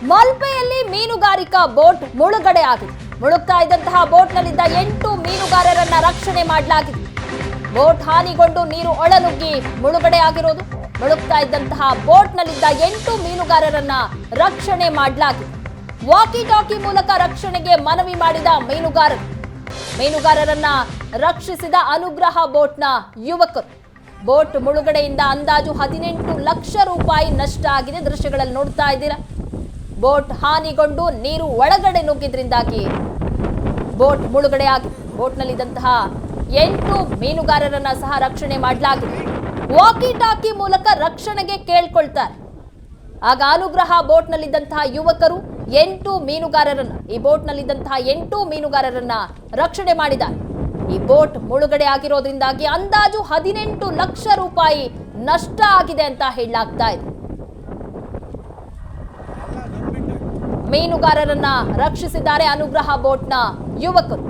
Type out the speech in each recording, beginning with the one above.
ಮಲ್ಪೆಯಲ್ಲಿ ಮೀನುಗಾರಿಕಾ ಬೋಟ್ ಮುಳುಗಡೆ ಆಗಿದೆ. ಮುಳುಗ್ತಾ ಇದ್ದಂತಹ ಬೋಟ್ನಲ್ಲಿದ್ದ 8 ಮೀನುಗಾರರನ್ನ ರಕ್ಷಣೆ ಮಾಡಲಾಗಿದೆ. ಬೋಟ್ ಹಾನಿಗೊಂಡು ನೀರು ಒಳನುಗ್ಗಿ ಮುಳುಗಡೆ ಆಗಿರೋದು. ಮುಳುಗ್ತಾ ಇದ್ದಂತಹ ಬೋಟ್ನಲ್ಲಿದ್ದ 8 ಮೀನುಗಾರರನ್ನ ರಕ್ಷಣೆ ಮಾಡಲಾಗಿದೆ. ವಾಕಿ ಟಾಕಿ ಮೂಲಕ ರಕ್ಷಣೆಗೆ ಮನವಿ ಮಾಡಿದ ಮೀನುಗಾರರನ್ನ ರಕ್ಷಿಸಿದ ಅನುಗ್ರಹ ಬೋಟ್ನ ಯುವಕರು. ಬೋಟ್ ಮುಳುಗಡೆಯಿಂದ ಅಂದಾಜು 18 ಲಕ್ಷ ರೂಪಾಯಿ ನಷ್ಟ ಆಗಿದೆ. ದೃಶ್ಯಗಳಲ್ಲಿ ನೋಡ್ತಾ ಇದ್ದೀರಾ. ಬೋಟ್ ಹಾನಿಗೊಂಡು ನೀರು ಒಳಗಡೆ ನುಗ್ಗಿದ್ರಿಂದಾಗಿ ಬೋಟ್ ಮುಳುಗಡೆ ಆಗಿದೆ. ಬೋಟ್ನಲ್ಲಿದ್ದಂತಹ 8 ಮೀನುಗಾರರನ್ನ ಸಹ ರಕ್ಷಣೆ ಮಾಡಲಾಗಿದೆ. ವಾಕಿ ಟಾಕಿ ಮೂಲಕ ರಕ್ಷಣೆಗೆ ಕೇಳ್ಕೊಳ್ತಾರೆ. ಆಗ ಅನುಗ್ರಹ ಬೋಟ್ನಲ್ಲಿದ್ದಂತಹ ಯುವಕರು 8 ಮೀನುಗಾರರನ್ನ ಈ ಬೋಟ್ನಲ್ಲಿದ್ದಂತಹ 8 ಮೀನುಗಾರರನ್ನ ರಕ್ಷಣೆ ಮಾಡಿದ್ದಾರೆ. ಈ ಬೋಟ್ ಮುಳುಗಡೆ ಆಗಿರೋದ್ರಿಂದಾಗಿ ಅಂದಾಜು 18 ಲಕ್ಷ ರೂಪಾಯಿ ನಷ್ಟ ಆಗಿದೆ ಅಂತ ಹೇಳಲಾಗ್ತಾ ಇದೆ. ಮೀನುಗಾರರನ್ನ ರಕ್ಷಿಸಿದ್ದಾರೆ ಅನುಗ್ರಹ ಬೋಟ್ನ ಯುವಕರು.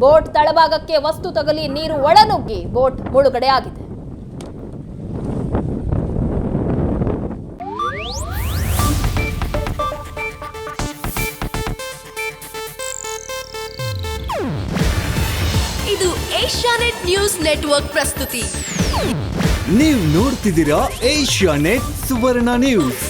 ಬೋಟ್ ತಳಭಾಗಕ್ಕೆ ವಸ್ತು ತಗಲಿ ನೀರು ಒಳನುಗ್ಗಿ ಬೋಟ್ ಮುಳುಗಡೆ ಆಗಿದೆ. ಇದು ಏಷ್ಯಾನೆಟ್ ನ್ಯೂಸ್ ನೆಟ್ವರ್ಕ್ ಪ್ರಸ್ತುತಿ. ನೀವು ನೋಡ್ತಿದ್ದೀರಾ ಏಷ್ಯಾನೆಟ್ ಸುವರ್ಣ ನ್ಯೂಸ್.